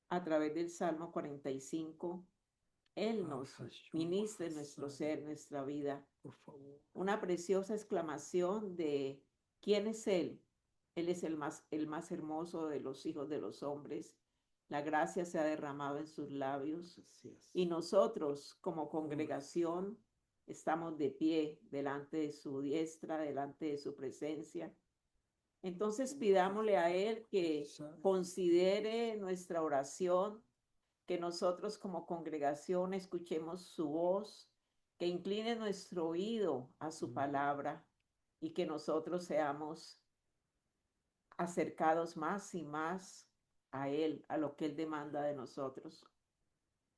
a través del Salmo 45, Él nos ministra en nuestro ser, nuestra vida. Por favor. Una preciosa exclamación de ¿quién es Él? Él es el más hermoso de los hijos de los hombres. La gracia se ha derramado en sus labios. Y nosotros, como congregación, estamos de pie delante de su diestra, delante de su presencia. Entonces pidámosle a Él que considere nuestra oración, que nosotros como congregación escuchemos su voz, que incline nuestro oído a su palabra y que nosotros seamos acercados más y más a Él, a lo que Él demanda de nosotros.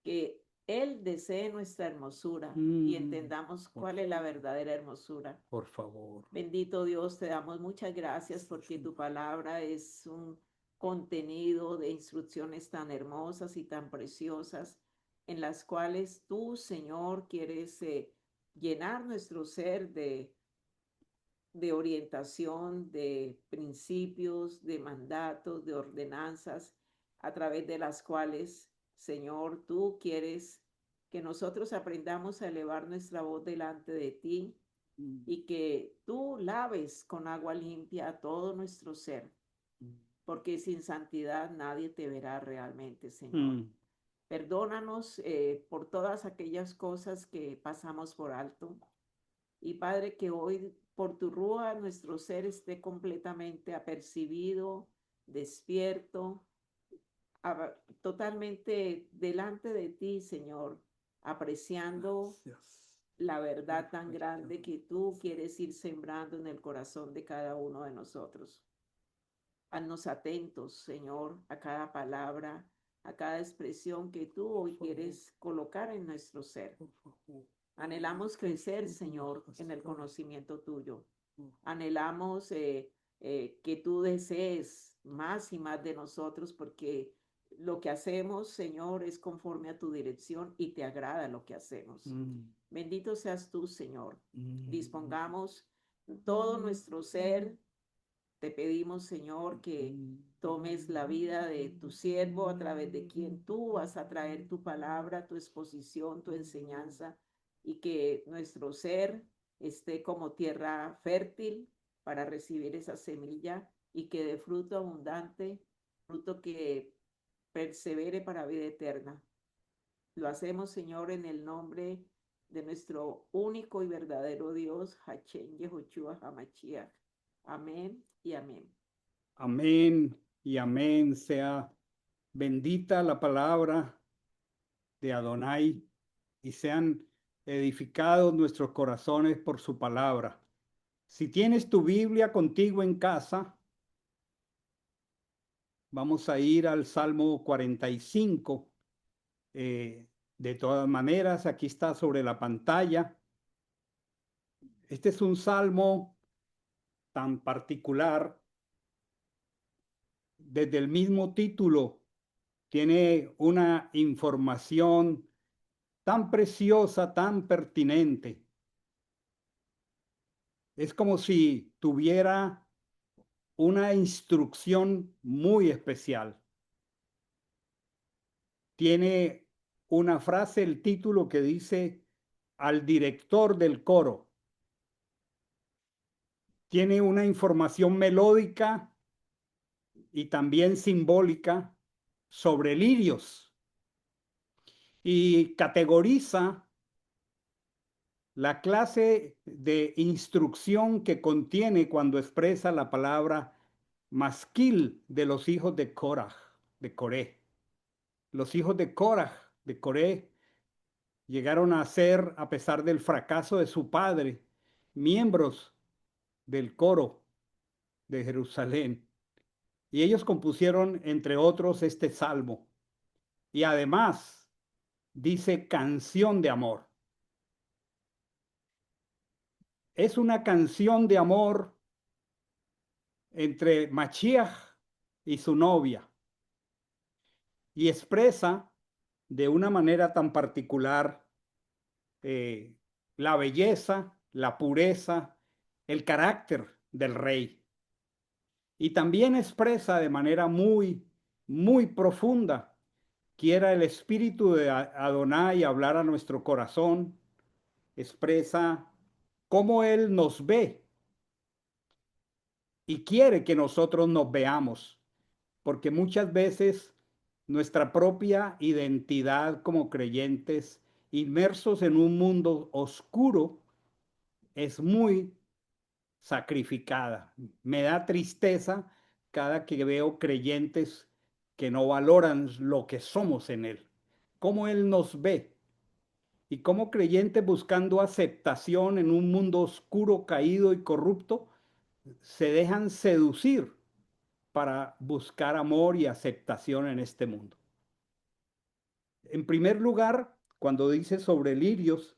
Que Él desee nuestra hermosura y entendamos cuál es la verdadera hermosura. Por favor. Bendito Dios, te damos muchas gracias porque tu palabra es un contenido de instrucciones tan hermosas y tan preciosas en las cuales tú, Señor, quieres llenar nuestro ser de orientación, de principios, de mandatos, de ordenanzas, a través de las cuales, Señor, tú quieres que nosotros aprendamos a elevar nuestra voz delante de ti y que tú laves con agua limpia a todo nuestro ser, porque sin santidad nadie te verá realmente, Señor. Perdónanos por todas aquellas cosas que pasamos por alto. Y Padre, que hoy por tu rúa nuestro ser esté completamente apercibido, despierto, totalmente delante de ti, Señor, apreciando la verdad tan grande que tú quieres ir sembrando en el corazón de cada uno de nosotros. Haznos atentos, Señor, a cada palabra, a cada expresión que tú hoy quieres colocar en nuestro ser. Anhelamos crecer, Señor, en el conocimiento tuyo. Anhelamos que tú desees más y más de nosotros, porque lo que hacemos, Señor, es conforme a tu dirección y te agrada lo que hacemos. Bendito seas tú, Señor. Dispongamos todo nuestro ser. Te pedimos, Señor, que tomes la vida de tu siervo, a través de quien tú vas a traer tu palabra, tu exposición, tu enseñanza, y que nuestro ser esté como tierra fértil para recibir esa semilla y que dé fruto abundante, fruto que persevere para vida eterna. Lo hacemos, Señor, en el nombre de nuestro único y verdadero Dios, Hachén Yehoshua Hamashiach. Amén y amén. Amén y amén. Sea bendita la palabra de Adonai y sean edificados nuestros corazones por su palabra. Si tienes tu Biblia contigo en casa, vamos a ir al Salmo 45. De todas maneras, aquí está sobre la pantalla. Este es un salmo tan particular. Desde el mismo título tiene una información tan preciosa, tan pertinente. Es como si tuviera una instrucción muy especial. Tiene una frase, el título, que dice al director del coro. Tiene una información melódica y también simbólica sobre lirios y categoriza la clase de instrucción que contiene cuando expresa la palabra masquil de los hijos de Korah, de Coré. Los hijos de Korah, de Coré, llegaron a ser, a pesar del fracaso de su padre, miembros del coro de Jerusalén. Y ellos compusieron, entre otros, este salmo. Y además dice canción de amor. Es una canción de amor entre Mashiach y su novia. Y expresa de una manera tan particular la belleza, la pureza, el carácter del rey. Y también expresa de manera muy, muy profunda. Quiera el Espíritu de Adonai hablar a nuestro corazón, expresa cómo Él nos ve y quiere que nosotros nos veamos, porque muchas veces nuestra propia identidad como creyentes, inmersos en un mundo oscuro, es muy sacrificada. Me da tristeza cada que veo creyentes que no valoran lo que somos en Él, cómo Él nos ve y cómo creyentes buscando aceptación en un mundo oscuro, caído y corrupto, se dejan seducir para buscar amor y aceptación en este mundo. En primer lugar, cuando dice sobre lirios,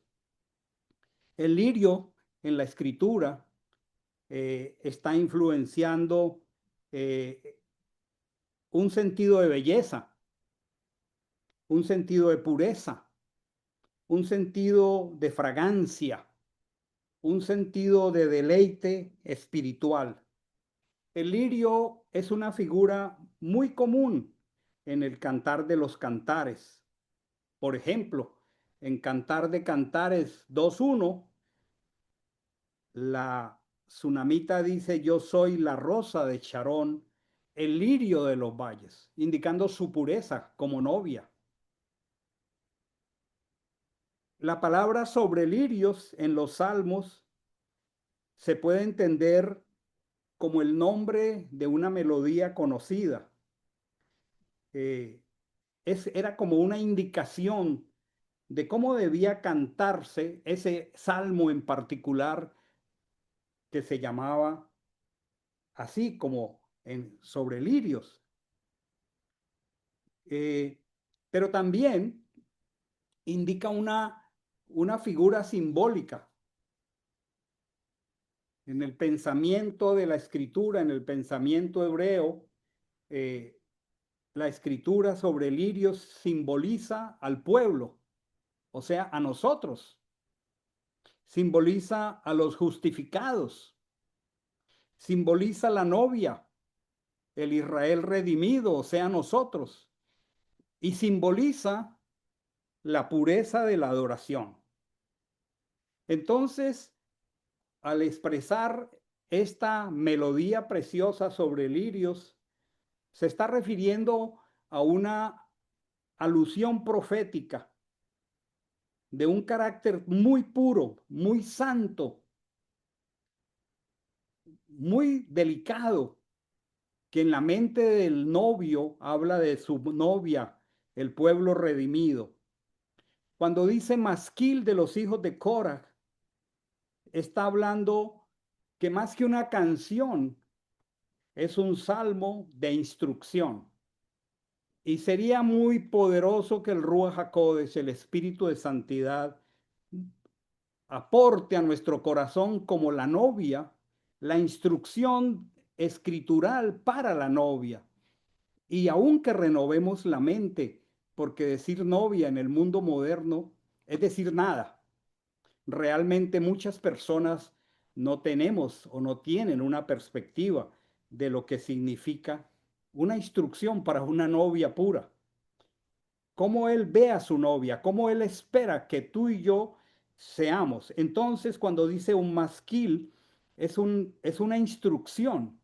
el lirio en la escritura está influenciando eh, un sentido de belleza, un sentido de pureza, un sentido de fragancia, un sentido de deleite espiritual. El lirio es una figura muy común en el Cantar de los Cantares. Por ejemplo, en Cantar de Cantares 2:1, la tsunamita dice: yo soy la rosa de Charón, el lirio de los valles, indicando su pureza como novia. La palabra sobre lirios en los salmos se puede entender como el nombre de una melodía conocida. Eh, era como una indicación de cómo debía cantarse ese salmo en particular que se llamaba así como sobre lirios. Pero también indica una figura simbólica en el pensamiento de la escritura, en el pensamiento hebreo. La escritura sobre lirios simboliza al pueblo, o sea, a nosotros. Simboliza a los justificados. Simboliza la novia, el Israel redimido, o sea, nosotros. Y simboliza la pureza de la adoración. Entonces, al expresar esta melodía preciosa sobre lirios, se está refiriendo a una alusión profética de un carácter muy puro, muy santo, muy delicado, que en la mente del novio habla de su novia, el pueblo redimido. Cuando dice masquil de los hijos de Coraj, está hablando que más que una canción, es un salmo de instrucción. Y sería muy poderoso que el Ruach HaKodesh, el Espíritu de Santidad, aporte a nuestro corazón como la novia, la instrucción escritural para la novia. Y aunque renovemos la mente, porque decir novia en el mundo moderno es decir nada. Realmente muchas personas no tenemos o no tienen una perspectiva de lo que significa una instrucción para una novia pura. Cómo él ve a su novia, cómo él espera que tú y yo seamos. Entonces, cuando dice un masquil, es una instrucción,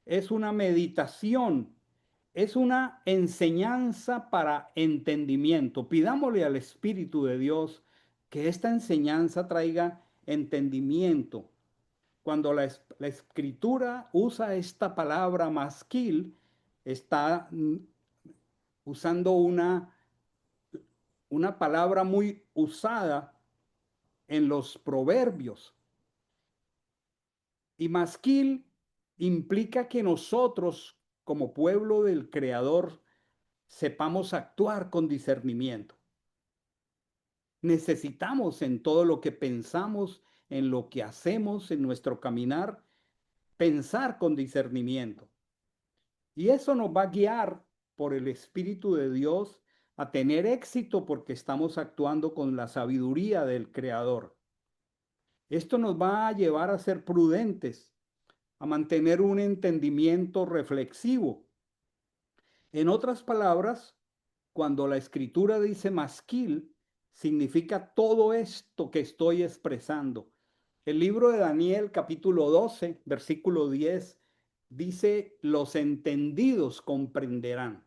es una meditación, es una enseñanza para entendimiento. Pidámosle al Espíritu de Dios que esta enseñanza traiga entendimiento. Cuando la escritura usa esta palabra masquil, está usando una palabra muy usada en los proverbios. Y masquil implica que nosotros, como pueblo del Creador, sepamos actuar con discernimiento. Necesitamos en todo lo que pensamos, en lo que hacemos, en nuestro caminar, pensar con discernimiento. Y eso nos va a guiar por el Espíritu de Dios a tener éxito porque estamos actuando con la sabiduría del Creador. Esto nos va a llevar a ser prudentes, a mantener un entendimiento reflexivo. En otras palabras, cuando la escritura dice masquil, significa todo esto que estoy expresando. El libro de Daniel, capítulo 12, versículo 10, dice, los entendidos comprenderán.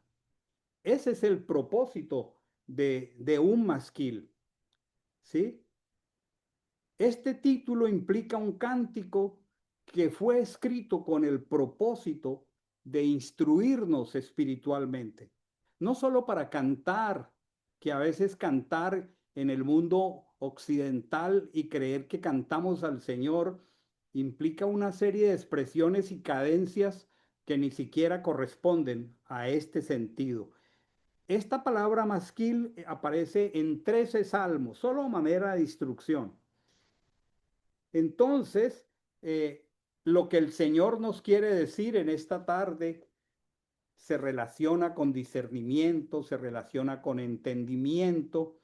Ese es el propósito de un masquil, ¿sí? Este título implica un cántico que fue escrito con el propósito de instruirnos espiritualmente. No solo para cantar, que a veces cantar en el mundo occidental y creer que cantamos al Señor implica una serie de expresiones y cadencias que ni siquiera corresponden a este sentido. Esta palabra masquil aparece en 13 salmos, solo a manera de instrucción. Entonces, lo que el Señor nos quiere decir en esta tarde se relaciona con discernimiento, se relaciona con entendimiento,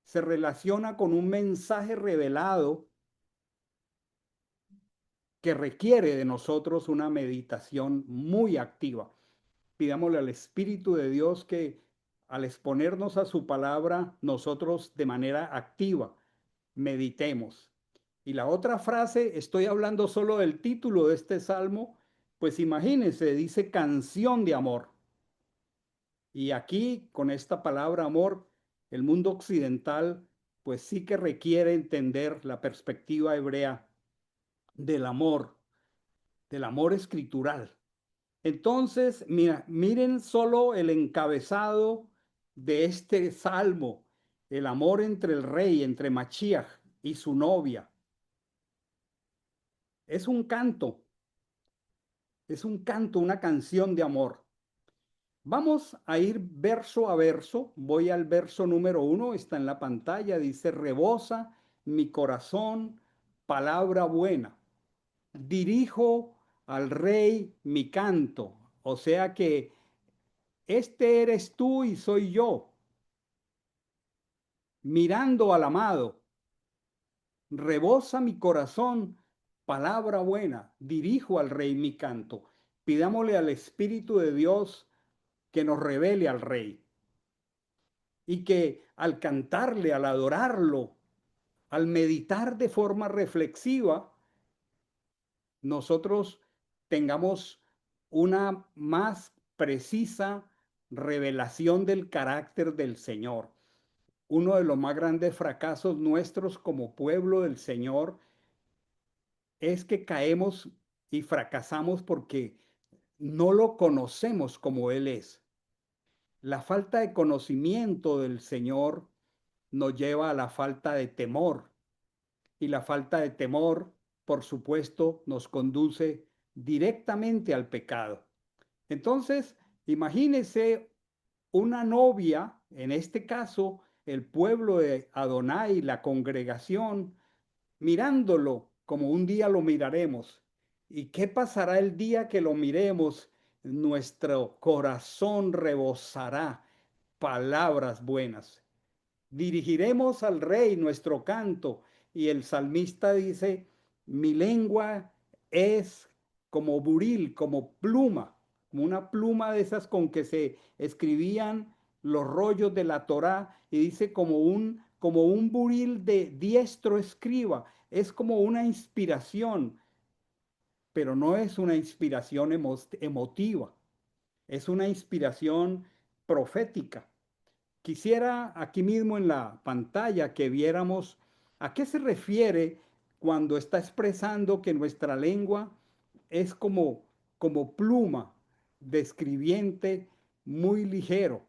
se relaciona con un mensaje revelado que requiere de nosotros una meditación muy activa. Pidámosle al Espíritu de Dios que al exponernos a su palabra, nosotros de manera activa meditemos. Y la otra frase, estoy hablando solo del título de este salmo, pues imagínense, dice canción de amor. Y aquí, con esta palabra amor, el mundo occidental, pues sí que requiere entender la perspectiva hebrea del amor escritural. Entonces, mira, miren solo el encabezado de este salmo, el amor entre el rey, entre Machiach y su novia. Es un canto, una canción de amor. Vamos a ir verso a verso. Voy al verso número 1, está en la pantalla, dice, rebosa mi corazón, palabra buena. Dirijo al rey mi canto. O sea que este eres tú y soy yo, mirando al amado. Rebosa mi corazón, palabra buena. Dirijo al rey mi canto. Pidámosle al Espíritu de Dios que nos revele al Rey y que al cantarle, al adorarlo, al meditar de forma reflexiva, nosotros tengamos una más precisa revelación del carácter del Señor. Uno de los más grandes fracasos nuestros como pueblo del Señor es que caemos y fracasamos porque no lo conocemos como Él es. La falta de conocimiento del Señor nos lleva a la falta de temor y la falta de temor, por supuesto, nos conduce directamente al pecado. Entonces, imagínese una novia, en este caso, el pueblo de Adonai, la congregación, mirándolo como un día lo miraremos. ¿Y qué pasará el día que lo miremos? Nuestro corazón rebosará palabras buenas. Dirigiremos al rey nuestro canto. Y el salmista dice, mi lengua es como buril, como pluma, como una pluma de esas con que se escribían los rollos de la Torá, y dice como un buril de diestro escriba. Es como una inspiración, pero no es una inspiración emotiva, es una inspiración profética. Quisiera aquí mismo en la pantalla que viéramos a qué se refiere cuando está expresando que nuestra lengua es como pluma de escribiente muy ligero,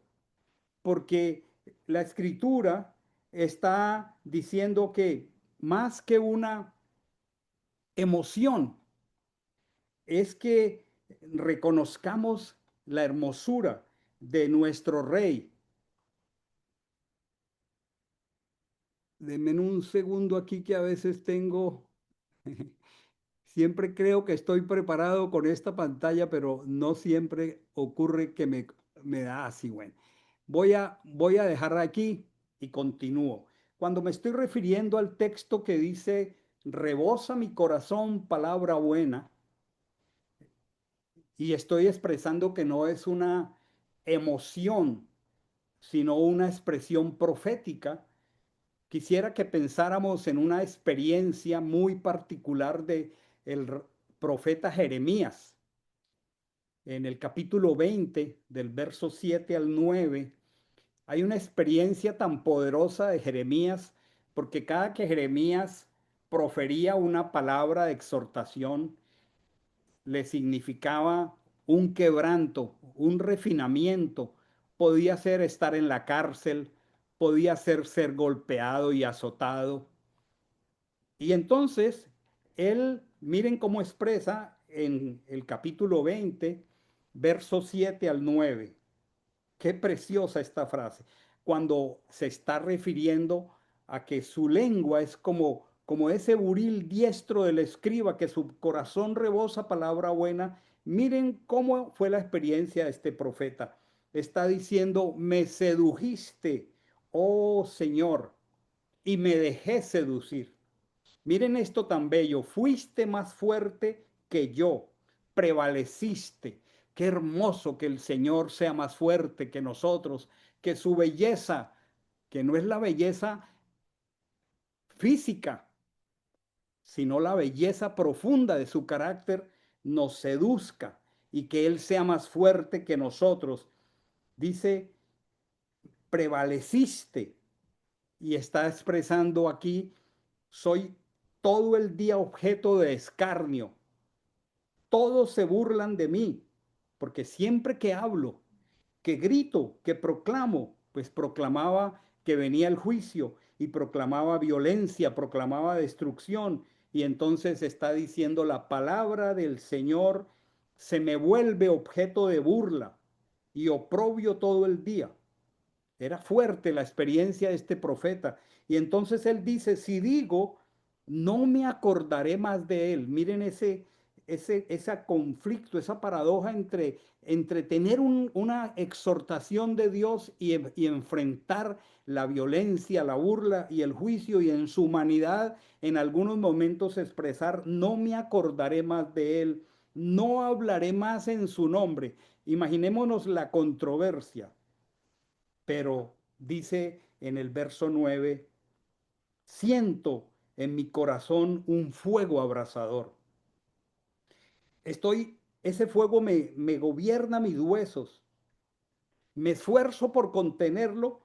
porque la escritura está diciendo que más que una emoción, es que reconozcamos la hermosura de nuestro rey. Denme un segundo aquí que a veces tengo, siempre creo que estoy preparado con esta pantalla, pero no siempre ocurre que me da así. Bueno, voy a dejar aquí y continúo. Cuando me estoy refiriendo al texto que dice, rebosa mi corazón palabra buena, y estoy expresando que no es una emoción, sino una expresión profética, quisiera que pensáramos en una experiencia muy particular de el profeta Jeremías. En el capítulo 20, del verso 7 al 9, hay una experiencia tan poderosa de Jeremías, porque cada que Jeremías profería una palabra de exhortación, le significaba un quebranto, un refinamiento. Podía ser estar en la cárcel, podía ser golpeado y azotado. Y entonces, él, miren cómo expresa en el capítulo 20, versos 7 al 9. Qué preciosa esta frase, cuando se está refiriendo a que su lengua es como ese buril diestro del escriba, que su corazón rebosa palabra buena. Miren cómo fue la experiencia de este profeta. Está diciendo, me sedujiste, oh Señor, y me dejé seducir. Miren esto tan bello, fuiste más fuerte que yo, prevaleciste. Qué hermoso que el Señor sea más fuerte que nosotros, que su belleza, que no es la belleza física, sino la belleza profunda de su carácter, nos seduzca y que Él sea más fuerte que nosotros. Dice, prevaleciste y está expresando aquí, soy todo el día objeto de escarnio. Todos se burlan de mí, porque siempre que hablo, que grito, que proclamo, pues proclamaba que venía el juicio y proclamaba violencia, proclamaba destrucción. Y entonces está diciendo la palabra del Señor se me vuelve objeto de burla y oprobio todo el día. Era fuerte la experiencia de este profeta. Y entonces él dice, si digo, no me acordaré más de él. Miren ese conflicto, esa paradoja entre tener una exhortación de Dios y enfrentar la violencia, la burla y el juicio, y en su humanidad en algunos momentos expresar, no me acordaré más de él, no hablaré más en su nombre. Imaginémonos la controversia. Pero dice en el verso 9, siento en mi corazón un fuego abrasador. Ese fuego me gobierna mis huesos. Me esfuerzo por contenerlo,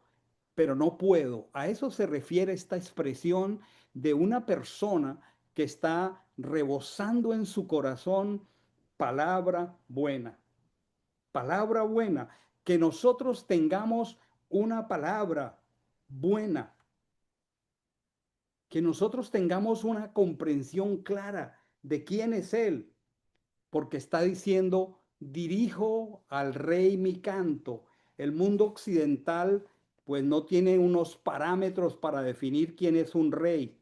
pero no puedo. A eso se refiere esta expresión de una persona que está rebosando en su corazón palabra buena. Palabra buena. Que nosotros tengamos una palabra buena, que nosotros tengamos una comprensión clara de quién es Él, porque está diciendo, dirijo al rey mi canto. El mundo occidental pues no tiene unos parámetros para definir quién es un rey,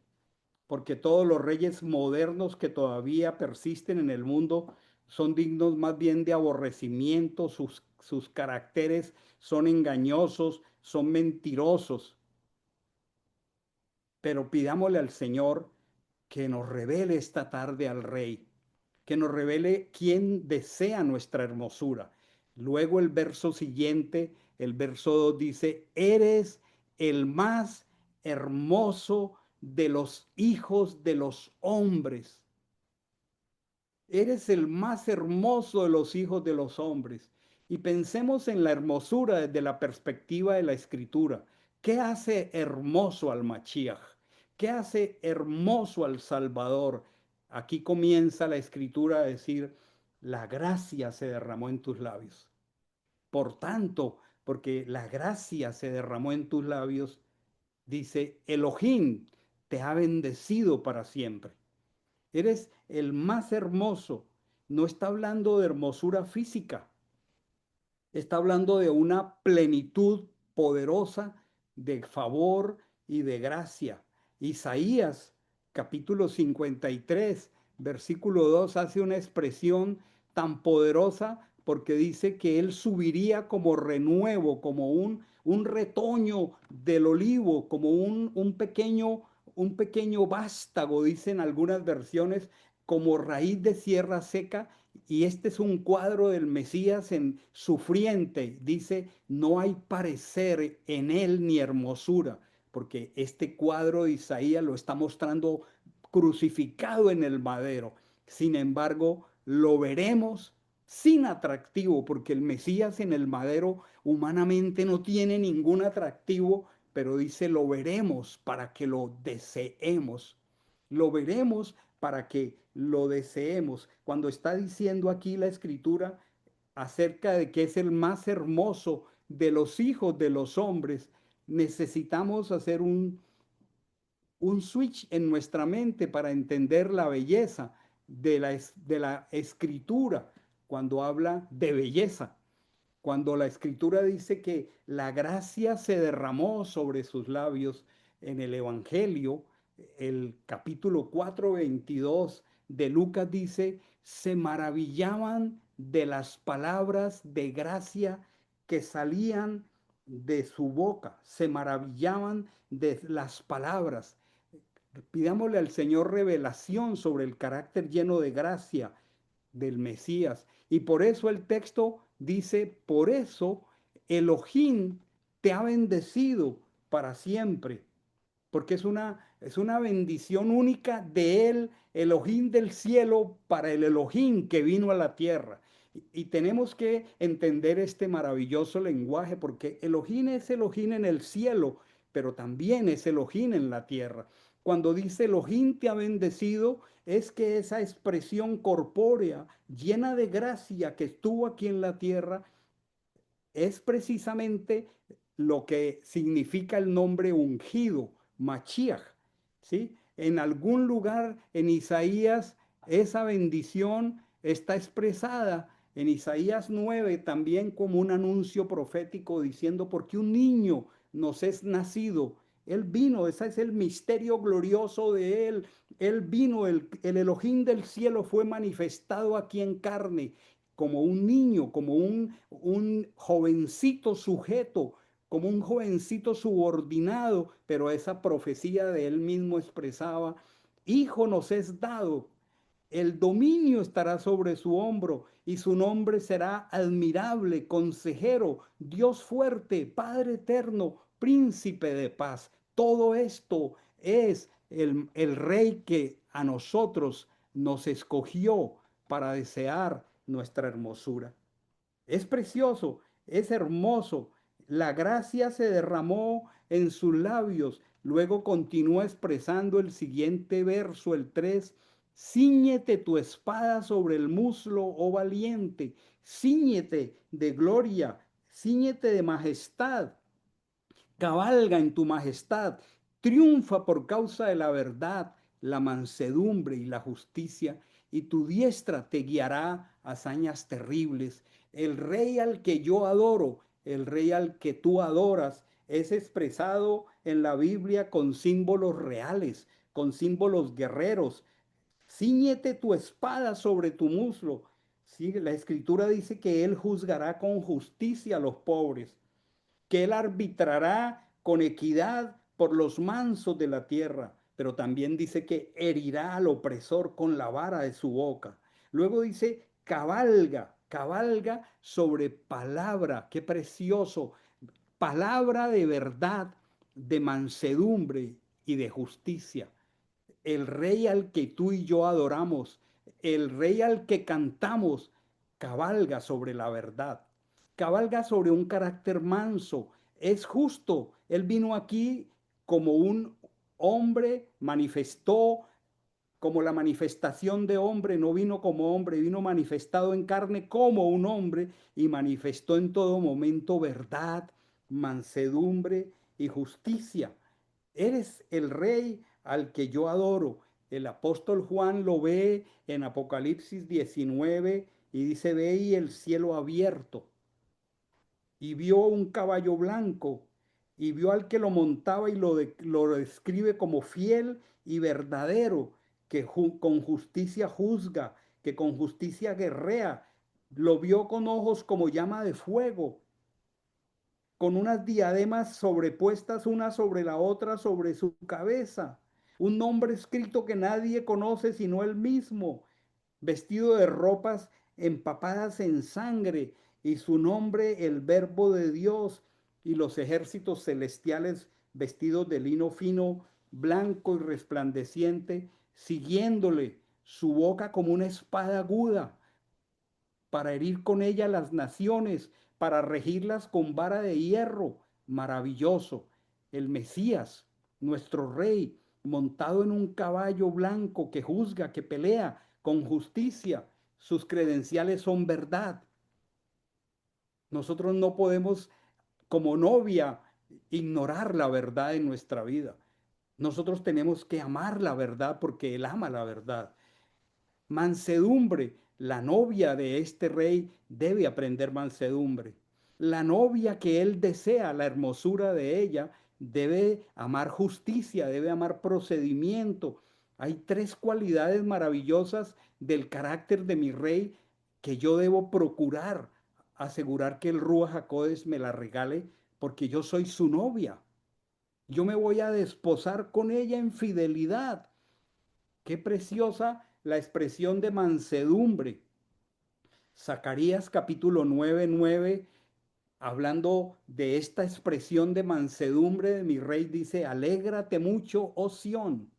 porque todos los reyes modernos que todavía persisten en el mundo son dignos más bien de aborrecimiento, sus caracteres son engañosos, son mentirosos. Pero pidámosle al Señor que nos revele esta tarde al Rey, que nos revele quién desea nuestra hermosura. Luego el verso siguiente, el verso 2 dice, eres el más hermoso de los hijos de los hombres. Eres el más hermoso de los hijos de los hombres. Y pensemos en la hermosura desde la perspectiva de la Escritura. ¿Qué hace hermoso al Mashiach? ¿Qué hace hermoso al Salvador? Aquí comienza la Escritura a decir, la gracia se derramó en tus labios. Por tanto, porque la gracia se derramó en tus labios, dice, Elohim te ha bendecido para siempre. Eres el más hermoso. No está hablando de hermosura física. Está hablando de una plenitud poderosa de favor y de gracia. Isaías, capítulo 53, versículo 2, hace una expresión tan poderosa porque dice que él subiría como renuevo, como un retoño del olivo, como un pequeño vástago, dicen algunas versiones, como raíz de sierra seca, Y este es un cuadro del Mesías en sufriente. Dice, no hay parecer en él ni hermosura, porque este cuadro de Isaías lo está mostrando crucificado en el madero. Sin embargo, lo veremos sin atractivo, porque el Mesías en el madero humanamente no tiene ningún atractivo, pero dice, lo veremos para que lo deseemos. Lo veremos para que lo deseemos. Cuando está diciendo aquí la escritura acerca de que es el más hermoso de los hijos de los hombres, necesitamos hacer un switch en nuestra mente para entender la belleza de la escritura cuando habla de belleza. Cuando la escritura dice que la gracia se derramó sobre sus labios en el Evangelio, el capítulo 4:22 de Lucas dice, se maravillaban de las palabras de gracia que salían de su boca, se maravillaban de las palabras. Pidámosle al Señor revelación sobre el carácter lleno de gracia del Mesías. Y por eso el texto dice, por eso Elohim te ha bendecido para siempre, porque es una bendición única de él, Elohim del cielo, para el Elohim que vino a la tierra. Y tenemos que entender este maravilloso lenguaje, porque Elohim es Elohim en el cielo, pero también es Elohim en la tierra. Cuando dice Elohim te ha bendecido, es que esa expresión corpórea, llena de gracia que estuvo aquí en la tierra, es precisamente lo que significa el nombre ungido, Mashiach, ¿sí? En algún lugar en Isaías esa bendición está expresada en Isaías 9 también como un anuncio profético diciendo, porque un niño nos es nacido, él vino, ese es el misterio glorioso de él vino, el Elohim del cielo fue manifestado aquí en carne como un niño, como un jovencito sujeto, como un jovencito subordinado, pero esa profecía de él mismo expresaba, hijo nos es dado, el dominio estará sobre su hombro y su nombre será admirable, consejero, Dios fuerte, Padre eterno, príncipe de paz. Todo esto es el rey que a nosotros nos escogió para desear nuestra hermosura. Es precioso, es hermoso. La gracia se derramó en sus labios. Luego continúa expresando el siguiente verso, el 3. Cíñete tu espada sobre el muslo, oh valiente. Cíñete de gloria, cíñete de majestad. Cabalga en tu majestad. Triunfa por causa de la verdad, la mansedumbre y la justicia, y tu diestra te guiará a hazañas terribles. El rey al que yo adoro, el rey al que tú adoras, es expresado en la Biblia con símbolos reales, con símbolos guerreros. Cíñete tu espada sobre tu muslo. Sí, la escritura dice que él juzgará con justicia a los pobres, que él arbitrará con equidad por los mansos de la tierra, pero también dice que herirá al opresor con la vara de su boca. Luego dice, cabalga, cabalga sobre palabra, qué precioso, palabra de verdad, de mansedumbre y de justicia. El rey al que tú y yo adoramos, el rey al que cantamos, cabalga sobre la verdad, cabalga sobre un carácter manso, es justo. Él vino aquí como un hombre, manifestó como la manifestación de hombre, no vino como hombre, vino manifestado en carne como un hombre y manifestó en todo momento verdad, mansedumbre y justicia. Eres el rey al que yo adoro. El apóstol Juan lo ve en Apocalipsis 19 y dice, ve y el cielo abierto y vio un caballo blanco y vio al que lo montaba y lo describe como fiel y verdadero, que con justicia juzga, que con justicia guerrea. Lo vio con ojos como llama de fuego, con unas diademas sobrepuestas una sobre la otra sobre su cabeza, un nombre escrito que nadie conoce sino él mismo, vestido de ropas empapadas en sangre, y su nombre el Verbo de Dios, y los ejércitos celestiales vestidos de lino fino, blanco y resplandeciente, siguiéndole, su boca como una espada aguda, para herir con ella las naciones, para regirlas con vara de hierro. Maravilloso, el Mesías, nuestro Rey, montado en un caballo blanco que juzga, que pelea con justicia. Sus credenciales son verdad. Nosotros no podemos, como novia, ignorar la verdad en nuestra vida. Nosotros tenemos que amar la verdad porque Él ama la verdad. Mansedumbre. La novia de este rey debe aprender mansedumbre. La novia que él desea, la hermosura de ella, debe amar justicia, debe amar procedimiento. Hay tres cualidades maravillosas del carácter de mi rey que yo debo procurar, asegurar que el Ruach HaKodesh me la regale, porque yo soy su novia. Yo me voy a desposar con ella en fidelidad. Qué preciosa la expresión de mansedumbre. Zacarías capítulo 9:9, hablando de esta expresión de mansedumbre de mi rey, dice: alégrate mucho, oh Sión,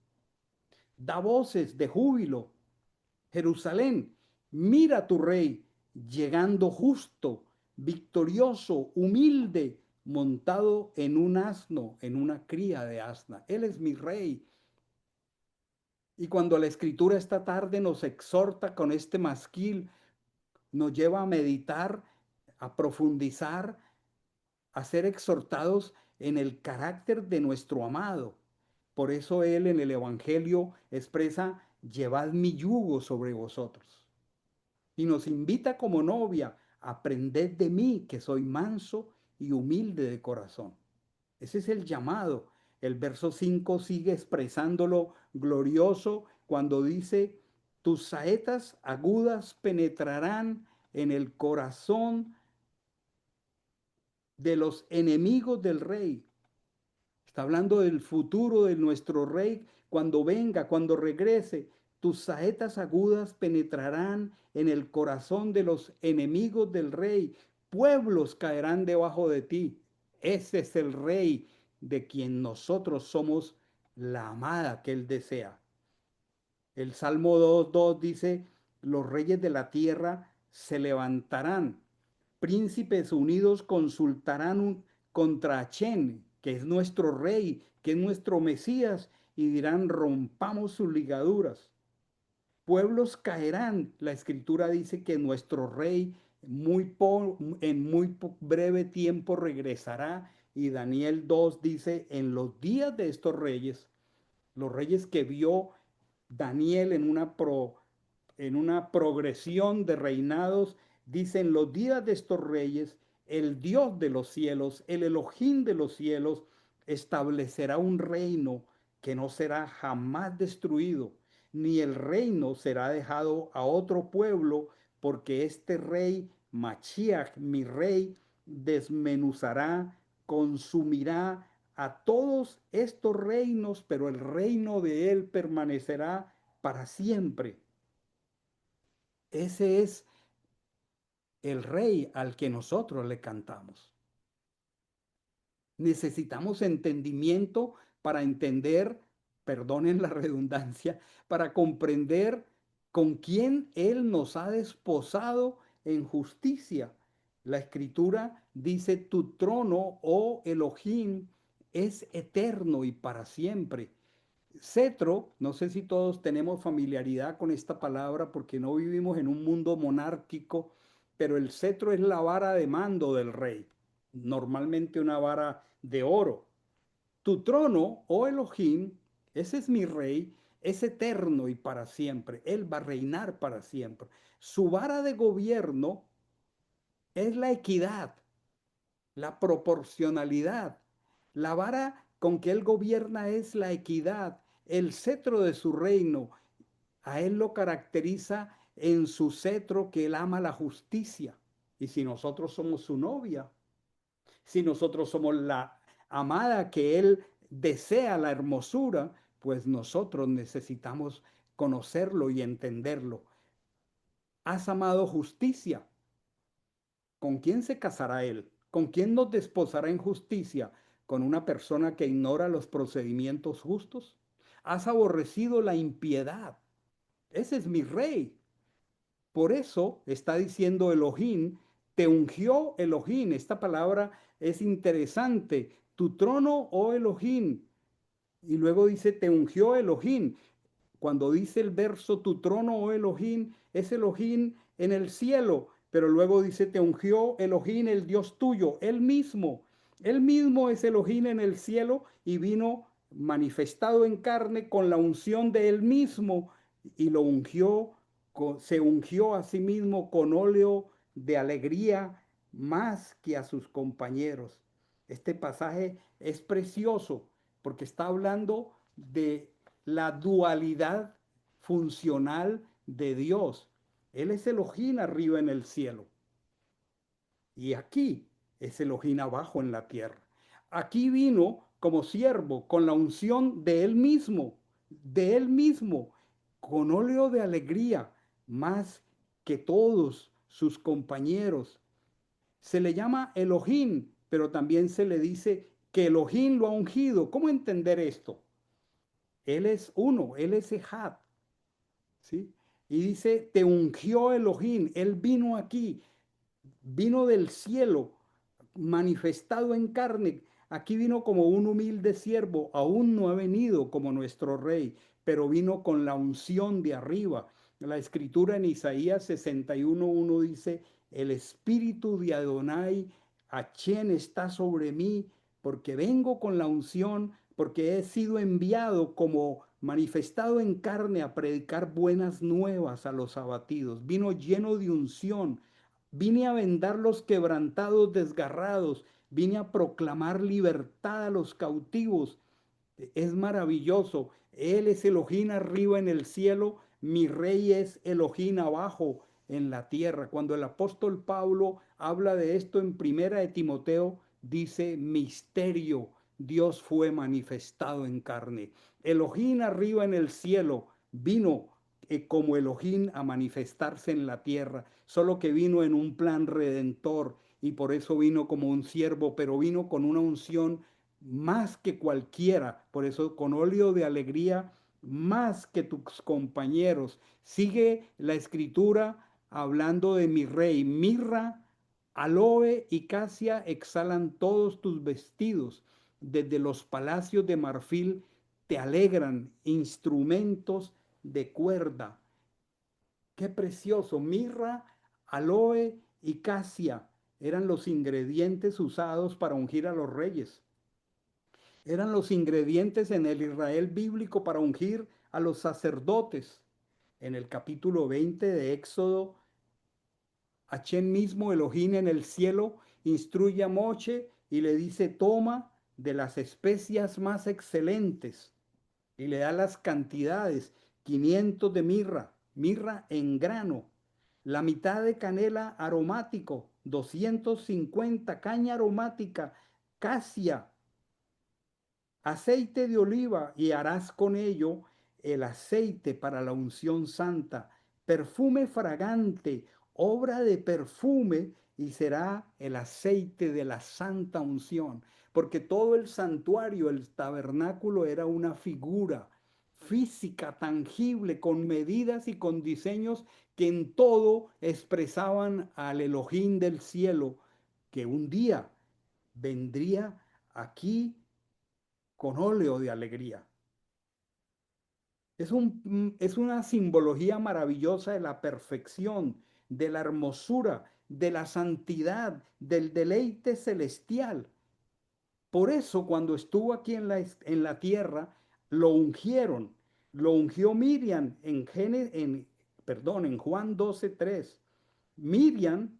da voces de júbilo, Jerusalén, mira tu rey, llegando justo, victorioso, humilde, montado en un asno, en una cría de asna. Él es mi rey. Y cuando la escritura esta tarde nos exhorta con este masquil, nos lleva a meditar, a profundizar, a ser exhortados en el carácter de nuestro amado. Por eso él en el Evangelio expresa: llevad mi yugo sobre vosotros. Y nos invita como novia: aprended de mí, que soy manso y humilde de corazón. Ese es el llamado. El verso 5 sigue expresándolo glorioso cuando dice: tus saetas agudas penetrarán en el corazón de los enemigos del rey. Está hablando del futuro de nuestro rey cuando venga, cuando regrese. Tus saetas agudas penetrarán en el corazón de los enemigos del rey. Pueblos caerán debajo de ti. Ese es el rey de quien nosotros somos la amada que él desea. El Salmo 2:2 dice: los reyes de la tierra se levantarán, príncipes unidos consultarán contra Achén, que es nuestro rey, que es nuestro Mesías, y dirán: rompamos sus ligaduras. Pueblos caerán. La escritura dice que nuestro rey en muy breve tiempo regresará. Y Daniel 2 dice: en los días de estos reyes, los reyes que vio Daniel en una progresión de reinados, dicen: los días de estos reyes, el Dios de los cielos, el Elohim de los cielos, establecerá un reino que no será jamás destruido, ni el reino será dejado a otro pueblo, porque este rey, Machiach, mi rey, desmenuzará, consumirá a todos estos reinos, pero el reino de él permanecerá para siempre. Ese es el rey al que nosotros le cantamos. Necesitamos entendimiento para entender, perdonen la redundancia, para comprender con quién él nos ha desposado en justicia. La escritura dice: tu trono, oh Elohim, es eterno y para siempre. Cetro, no sé si todos tenemos familiaridad con esta palabra porque no vivimos en un mundo monárquico, pero el cetro es la vara de mando del rey, normalmente una vara de oro. Tu trono, oh Elohim, ese es mi rey, es eterno y para siempre. Él va a reinar para siempre. Su vara de gobierno es la equidad, la proporcionalidad. La vara con que él gobierna es la equidad. El cetro de su reino, a él lo caracteriza en su cetro que él ama la justicia. Y si nosotros somos su novia, si nosotros somos la amada que él desea, la hermosura, pues nosotros necesitamos conocerlo y entenderlo. has amado justicia. ¿Con quién se casará él? ¿Con quién nos desposará en justicia? ¿Con una persona que ignora los procedimientos justos? Has aborrecido la impiedad. Ese es mi rey. Por eso está diciendo Elohim, te ungió Elohim. Esta palabra es interesante. Tu trono, oh Elohim. Y luego dice, te ungió Elohim. Cuando dice el verso, tu trono, oh Elohim, es Elohim en el cielo, pero luego dice, te ungió Elohim, el Dios tuyo, él mismo. Él mismo es Elohim en el cielo y vino manifestado en carne con la unción de él mismo y lo ungió, se ungió a sí mismo con óleo de alegría más que a sus compañeros. Este pasaje es precioso porque está hablando de la dualidad funcional de Dios. Él es Elohim arriba en el cielo y aquí es Elohim abajo en la tierra. Aquí vino como siervo con la unción de él mismo, con óleo de alegría, más que todos sus compañeros. Se le llama Elohim, pero también se le dice que Elohim lo ha ungido. ¿Cómo entender esto? Él es uno, él es Ejad, ¿sí? Y dice, te ungió Elohim, él vino aquí, vino del cielo, manifestado en carne. Aquí vino como un humilde siervo, aún no ha venido como nuestro rey, pero vino con la unción de arriba. La escritura en Isaías 61:1 dice, el espíritu de Adonai Achén está sobre mí, porque vengo con la unción, porque he sido enviado como manifestado en carne a predicar buenas nuevas a los abatidos. Vino lleno de unción. Vine a vendar los quebrantados, desgarrados. Vine a proclamar libertad a los cautivos. Es maravilloso. Él es Elohim arriba en el cielo. Mi rey es Elohim abajo en la tierra. Cuando el apóstol Pablo habla de esto en primera de Timoteo, dice misterio. Dios fue manifestado en carne. Elohim arriba en el cielo vino como Elohim a manifestarse en la tierra, solo que vino en un plan redentor y por eso vino como un siervo, pero vino con una unción más que cualquiera, por eso con óleo de alegría más que tus compañeros. Sigue la escritura hablando de mi rey. Mirra, aloe y casia exhalan todos tus vestidos. Desde los palacios de marfil te alegran instrumentos de cuerda. Qué precioso. Mirra, aloe y casia eran los ingredientes usados para ungir a los reyes. Eran los ingredientes en el Israel bíblico para ungir a los sacerdotes. En el capítulo 20 de Éxodo, Hachén mismo, Elohim en el cielo, instruye a Moche y le dice, toma de las especias más excelentes y le da las cantidades, 500 de mirra, mirra en grano, la mitad de canela aromático, 250 caña aromática, casia, aceite de oliva y harás con ello el aceite para la unción santa, perfume fragante, obra de perfume y será el aceite de la santa unción, porque todo el santuario, el tabernáculo era una figura física, tangible, con medidas y con diseños que en todo expresaban al Elohim del cielo, que un día vendría aquí con óleo de alegría. Es una simbología maravillosa de la perfección, de la hermosura, de la santidad, del deleite celestial. Por eso cuando estuvo aquí en la tierra, lo ungieron. Lo ungió Miriam en Juan 12:3. Miriam,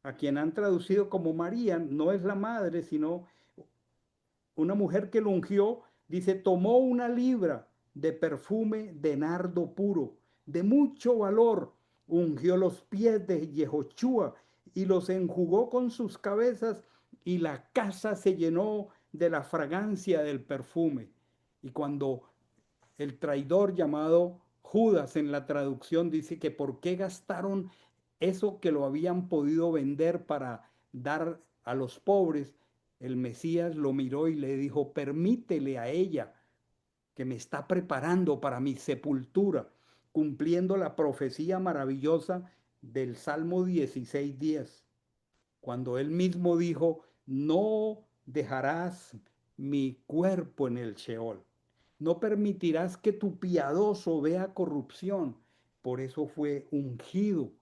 a quien han traducido como María, no es la madre, sino una mujer que lo ungió, dice, tomó una libra de perfume de nardo puro, de mucho valor, ungió los pies de Yehoshua y los enjugó con sus cabezas y la casa se llenó de la fragancia del perfume. Y cuando el traidor llamado Judas en la traducción dice que por qué gastaron eso que lo habían podido vender para dar a los pobres. El Mesías lo miró y le dijo, permítele a ella que me está preparando para mi sepultura, cumpliendo la profecía maravillosa del Salmo 16:10, cuando él mismo dijo, no dejarás mi cuerpo en el Sheol, no permitirás que tu piadoso vea corrupción. Por eso fue ungido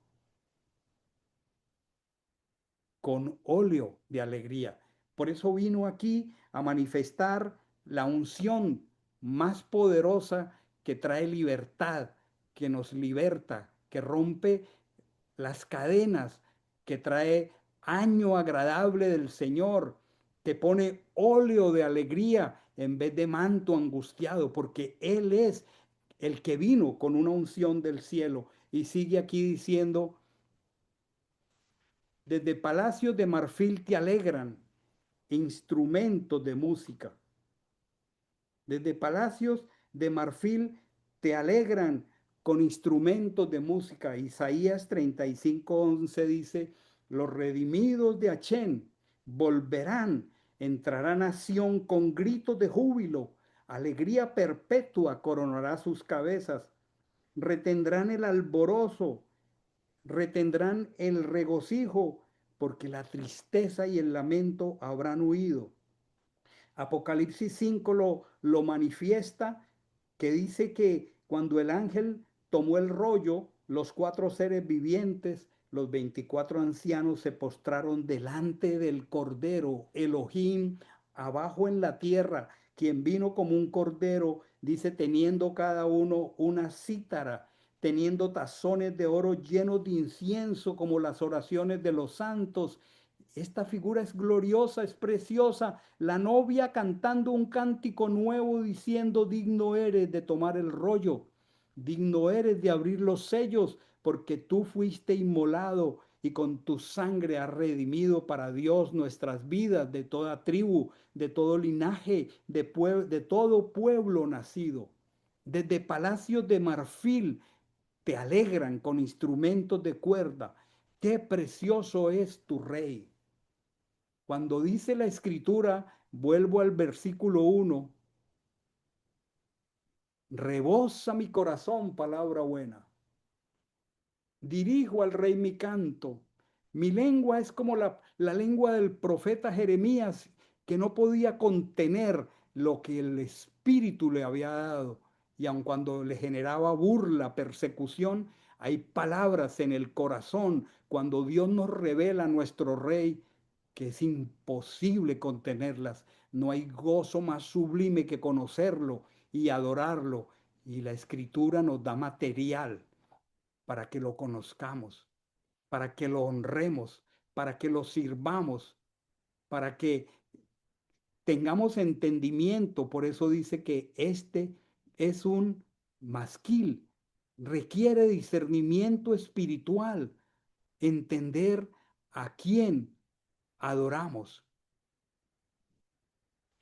con óleo de alegría. Por eso vino aquí a manifestar la unción más poderosa que trae libertad, que nos liberta, que rompe las cadenas, que trae año agradable del Señor, que pone óleo de alegría en vez de manto angustiado, porque Él es el que vino con una unción del cielo. Y sigue aquí diciendo, desde palacios de marfil te alegran instrumentos de música. Desde palacios de marfil te alegran con instrumentos de música. Isaías 35:11 dice, los redimidos de Achén volverán, entrará a Sión con gritos de júbilo, alegría perpetua coronará sus cabezas, retendrán el alborozo, retendrán el regocijo, porque la tristeza y el lamento habrán huido. Apocalipsis 5 lo manifiesta, que dice que cuando el ángel tomó el rollo, los 4 seres vivientes, los 24 ancianos se postraron delante del Cordero, Elohim, abajo en la tierra, quien vino como un cordero, dice, teniendo cada uno una cítara, teniendo tazones de oro llenos de incienso, como las oraciones de los santos. Esta figura es gloriosa, es preciosa. La novia cantando un cántico nuevo diciendo, digno eres de tomar el rollo, digno eres de abrir los sellos, porque tú fuiste inmolado y con tu sangre has redimido para Dios nuestras vidas de toda tribu, de todo linaje, de todo pueblo nacido. Desde palacios de marfil te alegran con instrumentos de cuerda. Qué precioso es tu rey. Cuando dice la escritura, vuelvo al versículo 1, rebosa mi corazón palabra buena. Dirijo al rey mi canto. Mi lengua es como la lengua del profeta Jeremías, que no podía contener lo que el Espíritu le había dado. Y aun cuando le generaba burla, persecución, hay palabras en el corazón cuando Dios nos revela a nuestro rey que es imposible contenerlas. No hay gozo más sublime que conocerlo y adorarlo. Y la escritura nos da material para que lo conozcamos, para que lo honremos, para que lo sirvamos, para que tengamos entendimiento. Por eso dice que este es un masquil, requiere discernimiento espiritual, entender a quién adoramos.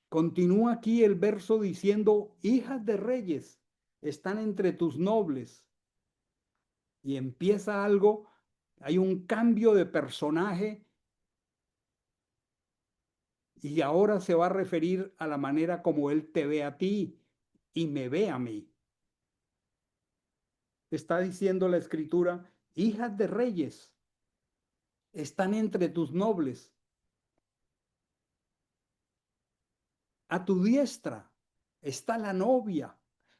Continúa aquí el verso diciendo, hijas de reyes están entre tus nobles. Y empieza algo, hay un cambio de personaje y ahora se va a referir a la manera como él te ve a ti y me ve a mí. Está diciendo la escritura, hijas de reyes están entre tus nobles. A tu diestra está la novia.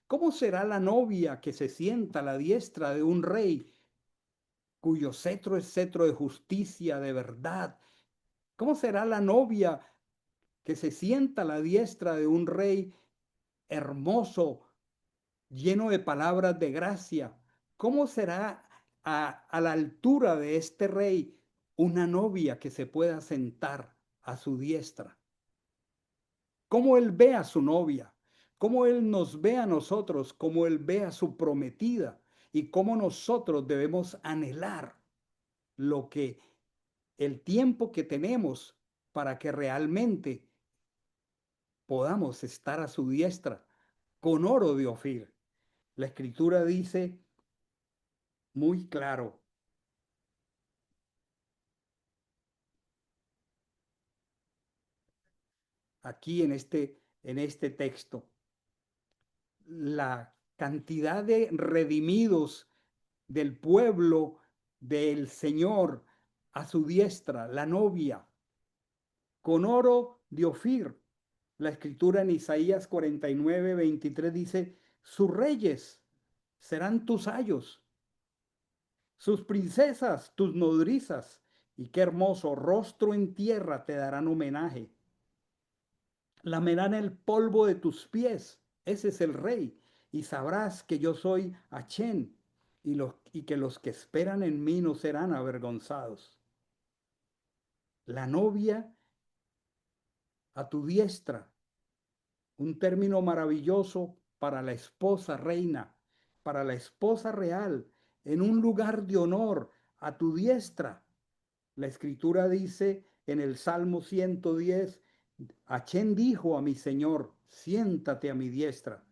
¿Cómo será la novia que se sienta a la diestra de un rey cuyo cetro es cetro de justicia, de verdad? ¿Cómo será la novia que se sienta a la diestra de un rey hermoso, lleno de palabras de gracia? ¿Cómo será a la altura de este rey una novia que se pueda sentar a su diestra? ¿Cómo él ve a su novia? ¿Cómo él nos ve a nosotros? ¿Cómo él ve a su prometida? Y cómo nosotros debemos anhelar lo que el tiempo que tenemos para que realmente podamos estar a su diestra con oro de Ofir. La Escritura dice muy claro, aquí en este texto, la cantidad de redimidos del pueblo del Señor a su diestra, la novia, con oro de Ofir. La escritura en Isaías 49:23 dice, sus reyes serán tus ayos, sus princesas tus nodrizas, y qué hermoso rostro en tierra te darán homenaje. Lamerán el polvo de tus pies, ese es el rey, y sabrás que yo soy Achén, y que los que esperan en mí no serán avergonzados. La novia a tu diestra, un término maravilloso para la esposa reina, para la esposa real, en un lugar de honor a tu diestra. La escritura dice en el Salmo 110, Achén dijo a mi Señor, siéntate a mi diestra.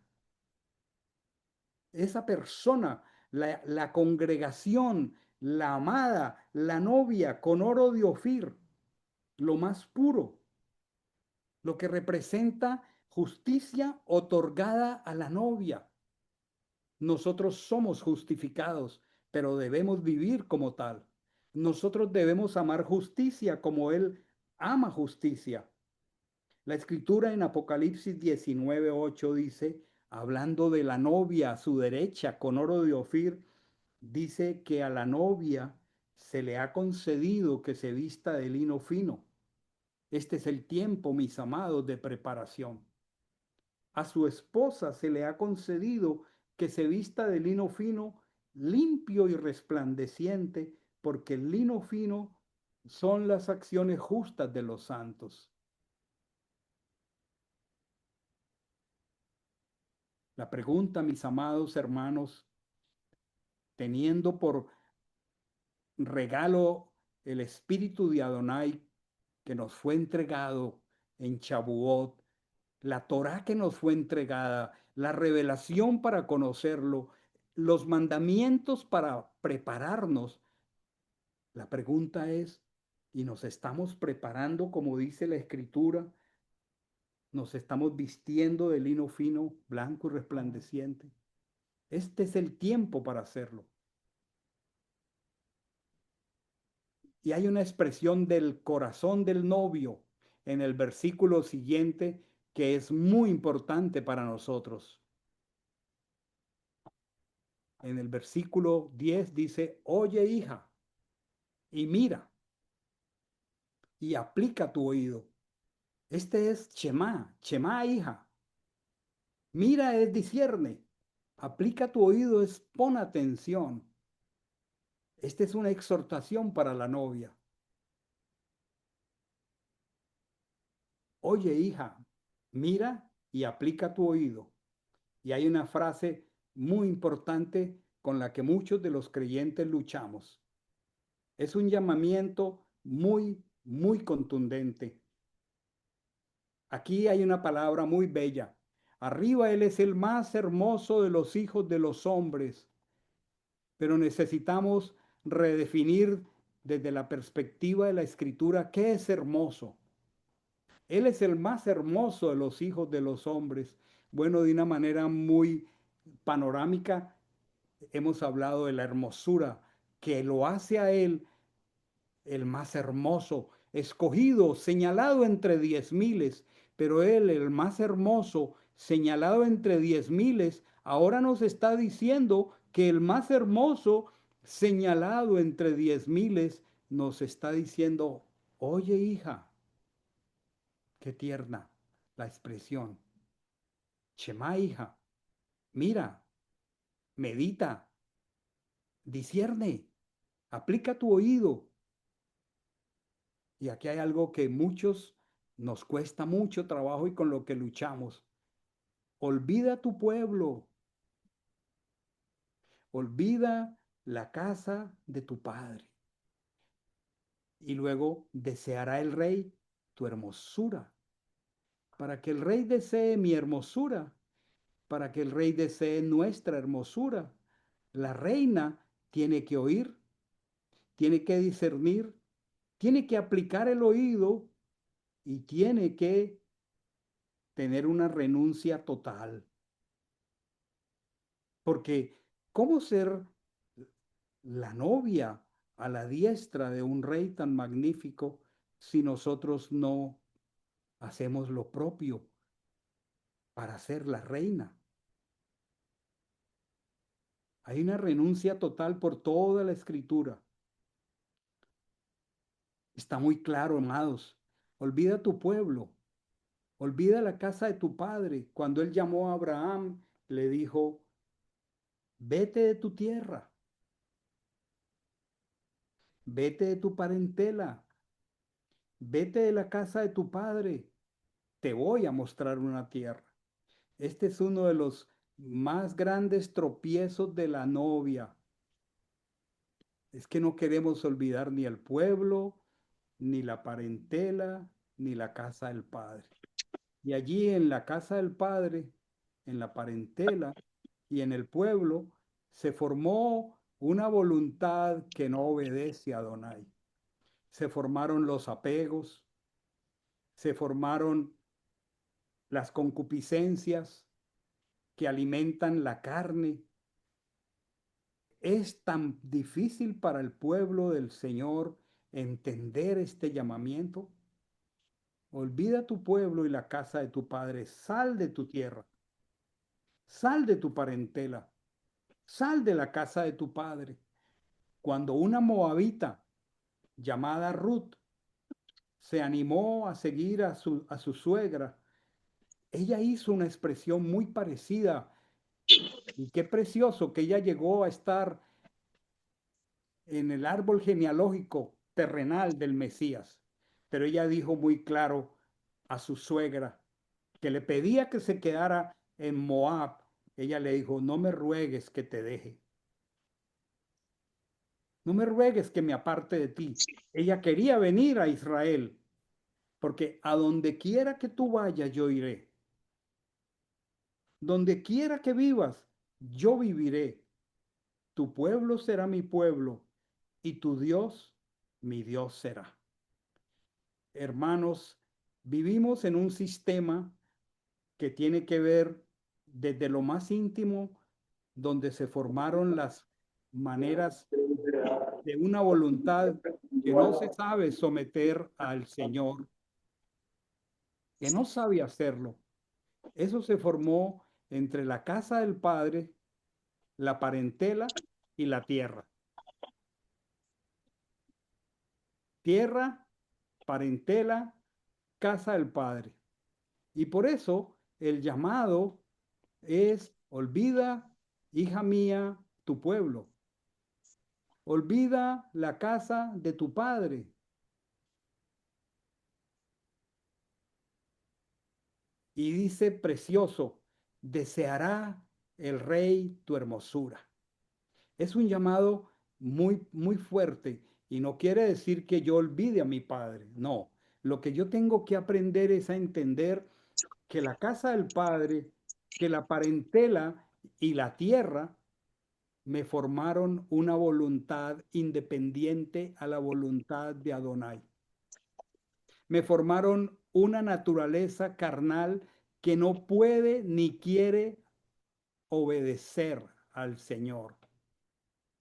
Esa persona, la congregación, la amada, la novia con oro de Ofir, lo más puro, lo que representa justicia otorgada a la novia. Nosotros somos justificados, pero debemos vivir como tal. Nosotros debemos amar justicia como Él ama justicia. La escritura en Apocalipsis 19:8 dice, hablando de la novia a su derecha con oro de Ofir, dice que a la novia se le ha concedido que se vista de lino fino. Este es el tiempo, mis amados, de preparación. A su esposa se le ha concedido que se vista de lino fino, limpio y resplandeciente, porque el lino fino son las acciones justas de los santos. La pregunta, mis amados hermanos, teniendo por regalo el espíritu de Adonai que nos fue entregado en Chabuot, la Torá que nos fue entregada, la revelación para conocerlo, los mandamientos para prepararnos. La pregunta es, ¿y nos estamos preparando como dice la Escritura? ¿Nos estamos vistiendo de lino fino, blanco y resplandeciente? Este es el tiempo para hacerlo. Y hay una expresión del corazón del novio en el versículo siguiente que es muy importante para nosotros. En el versículo 10 dice, oye hija, y mira, y aplica tu oído. Este es Shema hija. Mira es discierne. Aplica tu oído es pon atención. Esta es una exhortación para la novia. Oye hija, mira y aplica tu oído. Y hay una frase muy importante con la que muchos de los creyentes luchamos. Es un llamamiento muy contundente. Aquí hay una palabra muy bella. Arriba Él es el más hermoso de los hijos de los hombres, pero necesitamos redefinir desde la perspectiva de la Escritura qué es hermoso. Él es el más hermoso de los hijos de los hombres. Bueno, de una manera muy panorámica, hemos hablado de la hermosura que lo hace a Él el más hermoso, escogido, señalado entre 10,000, pero Él, el más hermoso, señalado entre 10,000, ahora nos está diciendo que el más hermoso, señalado entre 10,000, nos está diciendo, oye hija, qué tierna la expresión. Shema hija, mira, medita, discierne, aplica tu oído. Y aquí hay algo que muchos nos cuesta mucho trabajo y con lo que luchamos. Olvida tu pueblo, olvida la casa de tu padre. Y luego deseará el rey tu hermosura. Para que el rey desee mi hermosura, para que el rey desee nuestra hermosura. La reina tiene que oír, tiene que discernir, tiene que aplicar el oído y tiene que tener una renuncia total. Porque ¿cómo ser la novia a la diestra de un rey tan magnífico si nosotros no hacemos lo propio para ser la reina? Hay una renuncia total por toda la escritura. Está muy claro, amados. Olvida tu pueblo, olvida la casa de tu padre. Cuando él llamó a Abraham, le dijo, vete de tu tierra, vete de tu parentela, vete de la casa de tu padre, te voy a mostrar una tierra. Este es uno de los más grandes tropiezos de la novia. Es que no queremos olvidar ni el pueblo, ni la parentela, ni la casa del padre. Y allí en la casa del padre, en la parentela y en el pueblo, se formó una voluntad que no obedece a Adonai. Se formaron los apegos, se formaron las concupiscencias que alimentan la carne. Es tan difícil para el pueblo del Señor entender este llamamiento. Olvida tu pueblo y la casa de tu padre, sal de tu tierra, sal de tu parentela, sal de la casa de tu padre. Cuando una moabita llamada Ruth se animó a seguir a su suegra, ella hizo una expresión muy parecida. Y qué precioso que ella llegó a estar en el árbol genealógico terrenal del Mesías. Pero ella dijo muy claro a su suegra que le pedía que se quedara en Moab. Ella le dijo, no me ruegues que te deje. No me ruegues que me aparte de ti. Ella quería venir a Israel, porque a donde quiera que tú vayas, yo iré. Donde quiera que vivas, yo viviré. Tu pueblo será mi pueblo y tu Dios, mi Dios será. Hermanos, vivimos en un sistema que tiene que ver desde lo más íntimo, donde se formaron las maneras de una voluntad que no se sabe someter al Señor, que no sabe hacerlo. Eso se formó entre la casa del Padre, la parentela y la tierra. Tierra, parentela, casa del Padre. Y por eso el llamado es, olvida, hija mía, tu pueblo. Olvida la casa de tu padre. Y dice precioso, deseará el rey tu hermosura. Es un llamado muy, muy fuerte y no quiere decir que yo olvide a mi padre. No, lo que yo tengo que aprender es a entender que la casa del padre, que la parentela y la tierra me formaron una voluntad independiente a la voluntad de Adonai. Me formaron una naturaleza carnal que no puede ni quiere obedecer al Señor.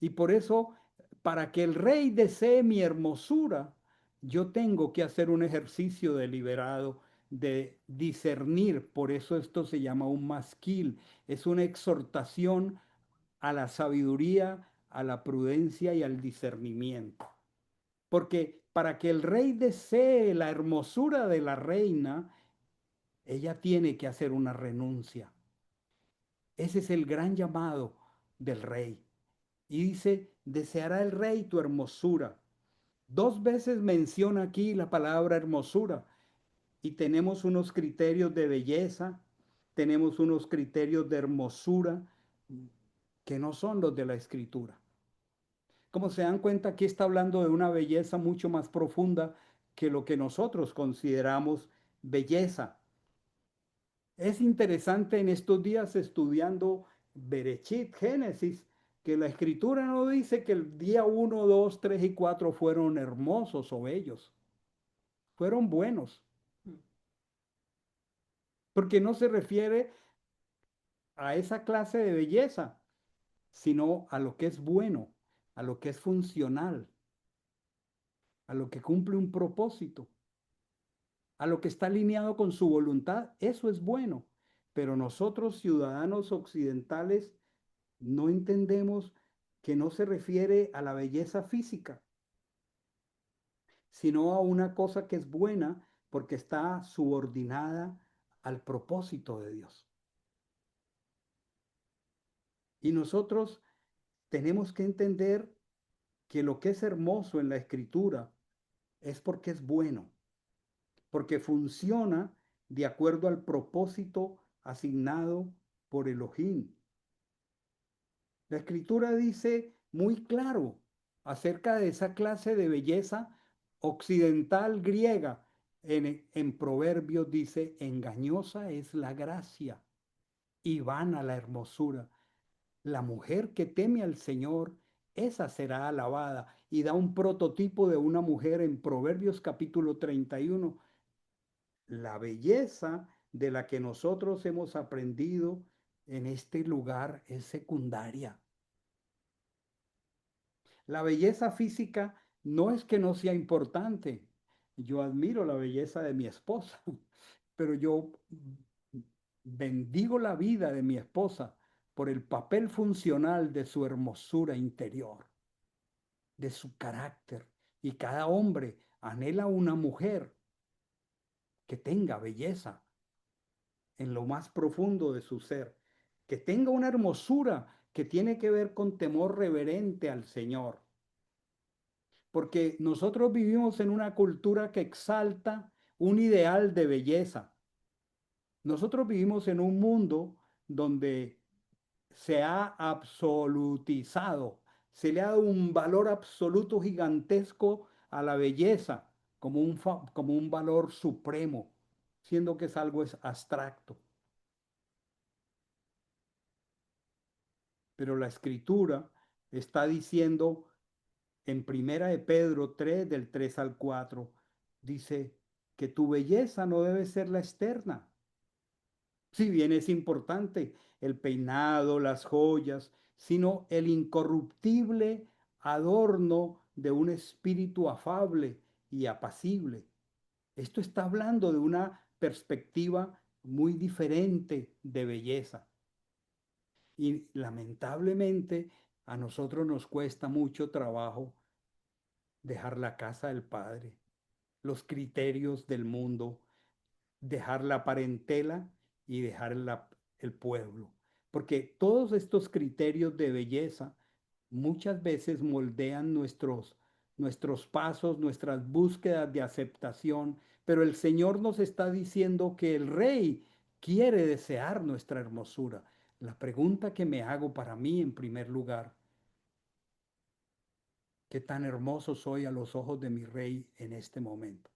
Y por eso, para que el rey desee mi hermosura, yo tengo que hacer un ejercicio deliberado de discernir. Por eso esto se llama un masquil. Es una exhortación a la sabiduría, a la prudencia y al discernimiento. Porque para que el rey desee la hermosura de la reina, ella tiene que hacer una renuncia. Ese es el gran llamado del rey. Y dice, deseará el rey tu hermosura. Dos veces menciona aquí la palabra hermosura. Y tenemos unos criterios de belleza, tenemos unos criterios de hermosura que no son los de la escritura. Como se dan cuenta, aquí está hablando de una belleza mucho más profunda que lo que nosotros consideramos belleza. Es interesante en estos días estudiando Berechit, Génesis, que la escritura no dice que el día 1, 2, 3 y 4 fueron hermosos o bellos, fueron buenos, Mm. porque no se refiere a esa clase de belleza, sino a lo que es bueno, a lo que es funcional, a lo que cumple un propósito, a lo que está alineado con su voluntad. Eso es bueno. Pero nosotros, ciudadanos occidentales, no entendemos que no se refiere a la belleza física, sino a una cosa que es buena porque está subordinada al propósito de Dios. Y nosotros tenemos que entender que lo que es hermoso en la escritura es porque es bueno, porque funciona de acuerdo al propósito asignado por Elohim. La escritura dice muy claro acerca de esa clase de belleza occidental griega. En Proverbios dice, engañosa es la gracia y vana la hermosura. La mujer que teme al Señor, esa será alabada. Y da un prototipo de una mujer en Proverbios capítulo 31. La belleza de la que nosotros hemos aprendido en este lugar es secundaria. La belleza física no es que no sea importante. Yo admiro la belleza de mi esposa, pero yo bendigo la vida de mi esposa por el papel funcional de su hermosura interior, de su carácter. Y cada hombre anhela una mujer que tenga belleza en lo más profundo de su ser, que tenga una hermosura que tiene que ver con temor reverente al Señor, porque nosotros vivimos en una cultura que exalta un ideal de belleza. Nosotros vivimos en un mundo donde se ha absolutizado, se le ha dado un valor absoluto gigantesco a la belleza como un valor supremo, siendo que es algo abstracto. Pero la escritura está diciendo en Primera de Pedro 3 del 3 al 4 dice que tu belleza no debe ser la externa. Si bien es importante el peinado, las joyas, sino el incorruptible adorno de un espíritu afable y apacible. Esto está hablando de una perspectiva muy diferente de belleza. Y lamentablemente a nosotros nos cuesta mucho trabajo dejar la casa del Padre, los criterios del mundo, dejar la parentela y dejar el pueblo. Porque todos estos criterios de belleza muchas veces moldean nuestros pasos, nuestras búsquedas de aceptación, pero el Señor nos está diciendo que el Rey quiere desear nuestra hermosura. La pregunta que me hago para mí en primer lugar, ¿qué tan hermoso soy a los ojos de mi Rey en este momento?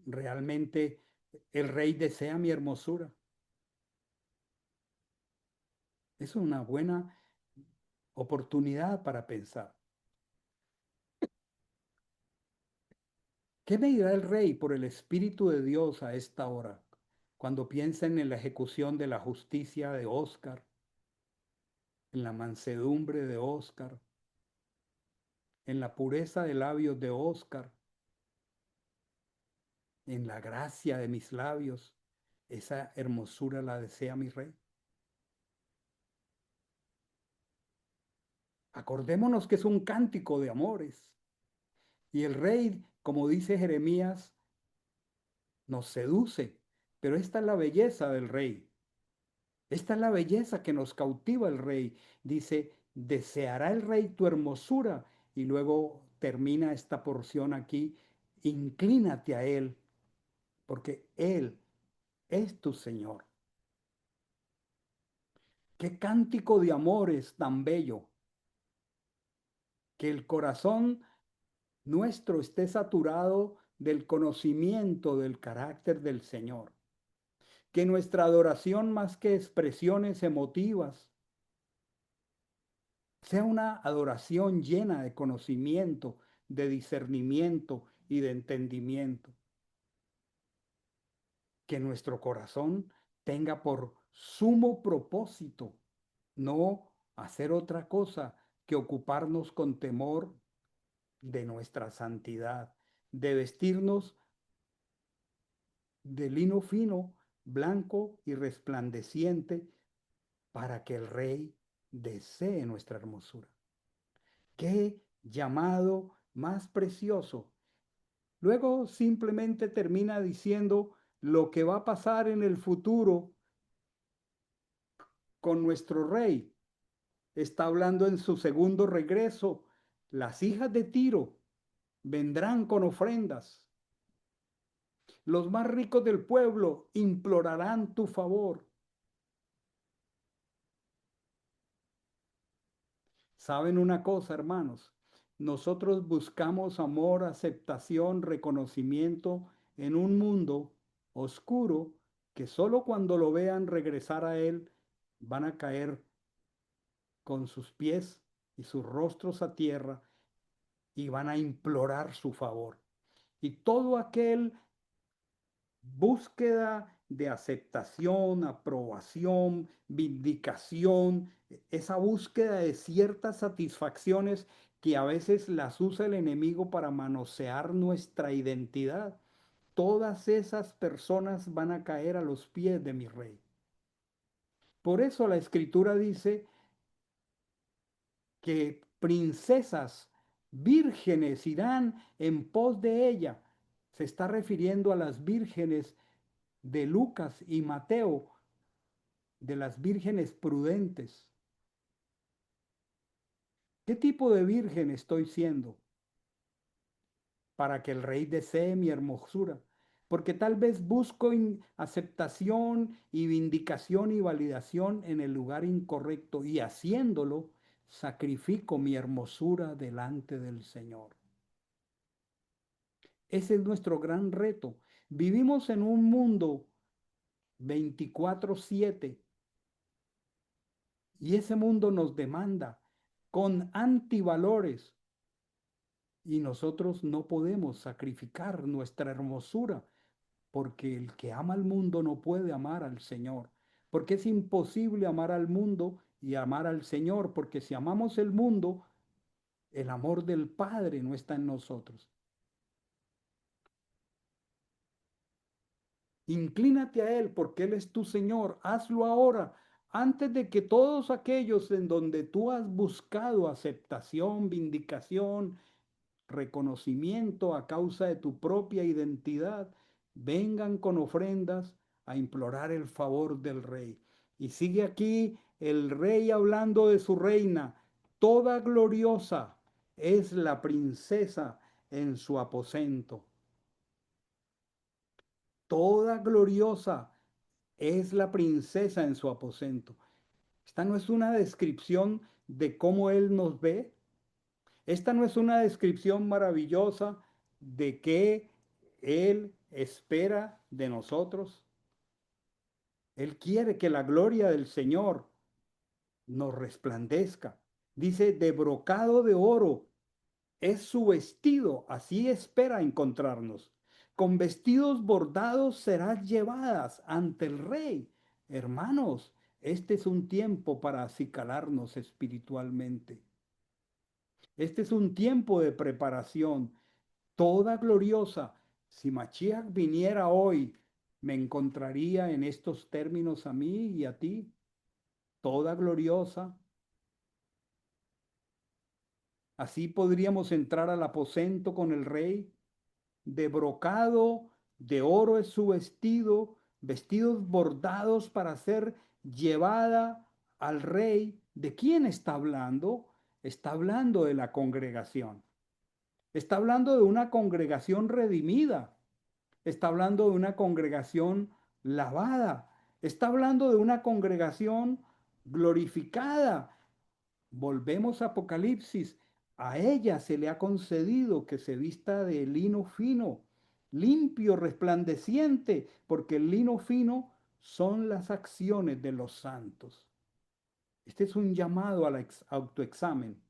¿Realmente el Rey desea mi hermosura? Es una buena oportunidad para pensar. ¿Qué me dirá el Rey por el Espíritu de Dios a esta hora, cuando piensen en la ejecución de la justicia de Óscar, en la mansedumbre de Óscar, en la pureza de labios de Óscar, en la gracia de mis labios? Esa hermosura la desea mi Rey. Acordémonos que es un cántico de amores. Y el Rey, como dice Jeremías, nos seduce. Pero esta es la belleza del Rey. Esta es la belleza que nos cautiva el Rey. Dice, deseará el Rey tu hermosura. Y luego termina esta porción aquí, inclínate a Él, porque Él es tu Señor. Qué cántico de amores tan bello. Que el corazón nuestro esté saturado del conocimiento del carácter del Señor. Que nuestra adoración, más que expresiones emotivas, sea una adoración llena de conocimiento, de discernimiento y de entendimiento. Que nuestro corazón tenga por sumo propósito no hacer otra cosa que ocuparnos con temor de nuestra santidad, de vestirnos de lino fino, blanco y resplandeciente, para que el Rey desee nuestra hermosura. ¡Qué llamado más precioso! Luego simplemente termina diciendo lo que va a pasar en el futuro con nuestro Rey. Está hablando en su segundo regreso. Las hijas de Tiro vendrán con ofrendas. Los más ricos del pueblo implorarán tu favor. ¿Saben una cosa, hermanos? Nosotros buscamos amor, aceptación, reconocimiento en un mundo oscuro que solo cuando lo vean regresar a Él van a caer con sus pies y sus rostros a tierra y van a implorar su favor. Y todo aquel búsqueda de aceptación, aprobación, vindicación, esa búsqueda de ciertas satisfacciones que a veces las usa el enemigo para manosear nuestra identidad. Todas esas personas van a caer a los pies de mi Rey. Por eso la Escritura dice que princesas vírgenes irán en pos de ella. Se está refiriendo a las vírgenes de Lucas y Mateo, de las vírgenes prudentes. ¿Qué tipo de virgen estoy siendo para que el Rey desee mi hermosura? Porque tal vez busco aceptación y vindicación y validación en el lugar incorrecto, y haciéndolo sacrifico mi hermosura delante del Señor. Ese es nuestro gran reto. Vivimos en un mundo 24/7 y ese mundo nos demanda con antivalores, y nosotros no podemos sacrificar nuestra hermosura, porque el que ama al mundo no puede amar al Señor, porque es imposible amar al mundo y amar al Señor, porque si amamos el mundo, el amor del Padre no está en nosotros. Inclínate a Él porque Él es tu Señor. Hazlo ahora, antes de que todos aquellos en donde tú has buscado aceptación, vindicación, reconocimiento a causa de tu propia identidad, vengan con ofrendas a implorar el favor del Rey. Y sigue aquí el Rey hablando de su reina. Toda gloriosa es la princesa en su aposento. Toda gloriosa es la princesa en su aposento. Esta no es una descripción de cómo Él nos ve. Esta no es una descripción maravillosa de qué Él espera de nosotros. Él quiere que la gloria del Señor nos resplandezca. Dice, de brocado de oro es su vestido, así espera encontrarnos. Con vestidos bordados serás llevadas ante el Rey. Hermanos, este es un tiempo para acicalarnos espiritualmente. Este es un tiempo de preparación, toda gloriosa. Si Mashiach viniera hoy, me encontraría en estos términos a mí y a ti, toda gloriosa. Así podríamos entrar al aposento con el Rey. De brocado, de oro es su vestido, vestidos bordados para ser llevada al Rey. ¿De quién está hablando? Está hablando de la congregación. Está hablando de una congregación redimida. Está hablando de una congregación lavada. Está hablando de una congregación glorificada. Volvemos a Apocalipsis. A ella se le ha concedido que se vista de lino fino, limpio, resplandeciente, porque el lino fino son las acciones de los santos. Este es un llamado al autoexamen.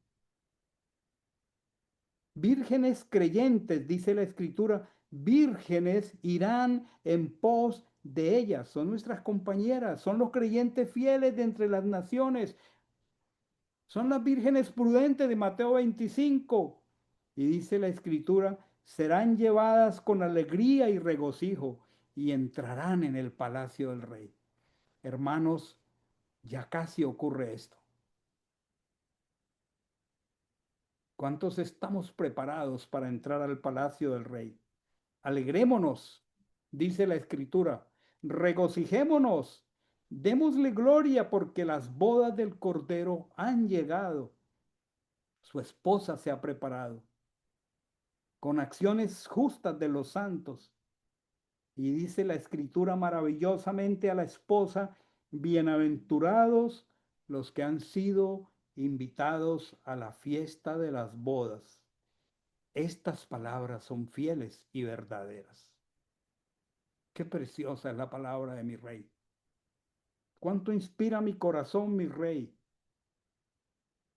Vírgenes creyentes, dice la Escritura, vírgenes irán en pos de ellas. Son nuestras compañeras, son los creyentes fieles de entre las naciones. Son las vírgenes prudentes de Mateo 25. Y dice la Escritura, serán llevadas con alegría y regocijo y entrarán en el palacio del rey. Hermanos, ya casi ocurre esto. ¿Cuántos estamos preparados para entrar al palacio del rey? Alegrémonos, dice la Escritura, regocijémonos, démosle gloria porque las bodas del Cordero han llegado. Su esposa se ha preparado con acciones justas de los santos. Y dice la Escritura maravillosamente a la esposa, bienaventurados los que han sido invitados a la fiesta de las bodas. Estas palabras son fieles y verdaderas. Qué preciosa es la palabra de mi rey. Cuánto inspira mi corazón, mi rey.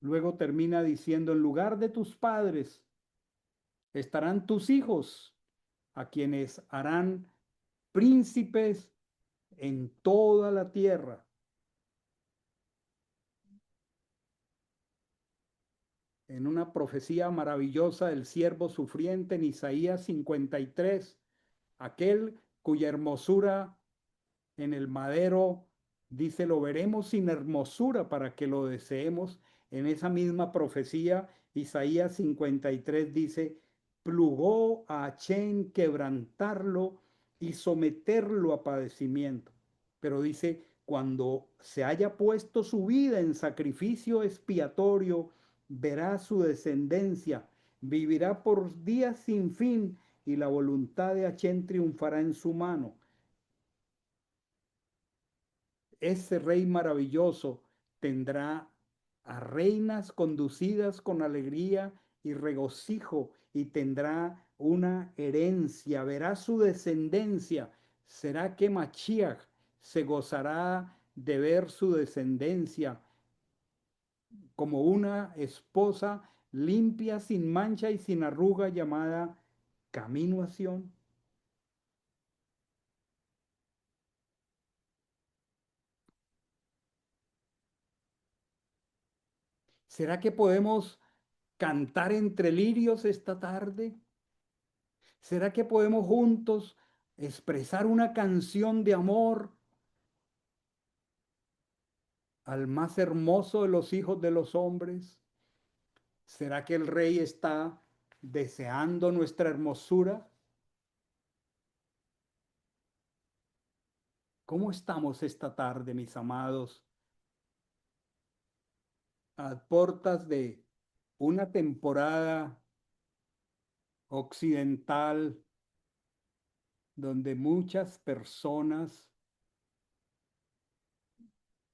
Luego termina diciendo, en lugar de tus padres estarán tus hijos, a quienes harán príncipes en toda la tierra. En una profecía maravillosa del siervo sufriente en Isaías 53, aquel cuya hermosura en el madero, dice, lo veremos sin hermosura para que lo deseemos. En esa misma profecía, Isaías 53 dice, plugó a Achén quebrantarlo y someterlo a padecimiento. Pero dice, cuando se haya puesto su vida en sacrificio expiatorio, verá su descendencia, vivirá por días sin fin y la voluntad de Achén triunfará en su mano. Ese rey maravilloso tendrá a reinas conducidas con alegría y regocijo y tendrá una herencia, verá su descendencia. ¿Será que Machiach se gozará de ver su descendencia como una esposa limpia, sin mancha y sin arruga, llamada Camino a Sión? ¿Será que podemos cantar entre lirios esta tarde? ¿Será que podemos juntos expresar una canción de amor al más hermoso de los hijos de los hombres? ¿Será que el Rey está deseando nuestra hermosura? ¿Cómo estamos esta tarde, mis amados? A puertas de una temporada occidental donde muchas personas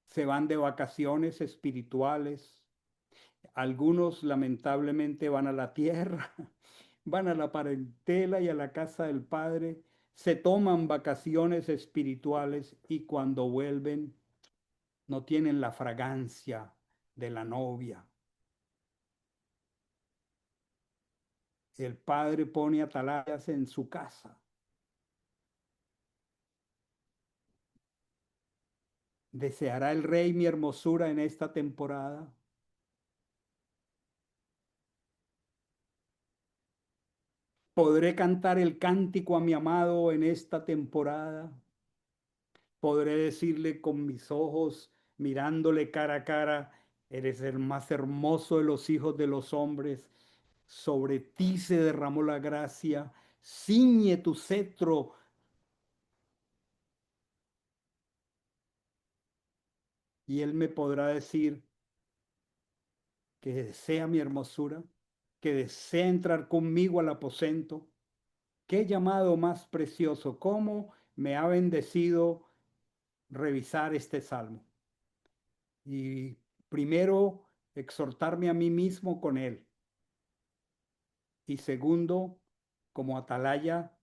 se van de vacaciones espirituales. Algunos lamentablemente van a la tierra, van a la parentela y a la casa del Padre, se toman vacaciones espirituales y cuando vuelven no tienen la fragancia de la novia. El Padre pone atalayas en su casa. ¿Deseará el Rey mi hermosura en esta temporada? ¿Podré cantar el cántico a mi amado en esta temporada? ¿Podré decirle con mis ojos, mirándole cara a cara, eres el más hermoso de los hijos de los hombres? Sobre ti se derramó la gracia, ciñe tu cetro. Y él me podrá decir que desea mi hermosura, que desea entrar conmigo al aposento. Qué llamado más precioso, cómo me ha bendecido revisar este salmo. Y primero, exhortarme a mí mismo con él. Y segundo, como atalaya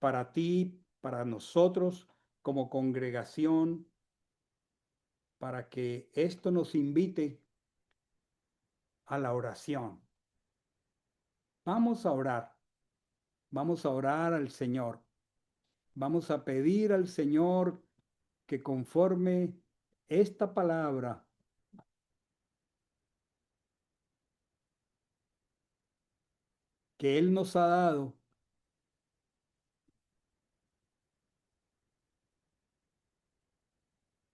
para ti, para nosotros como congregación, para que esto nos invite a la oración. Vamos a orar al Señor. Vamos a pedir al Señor que conforme esta palabra que Él nos ha dado,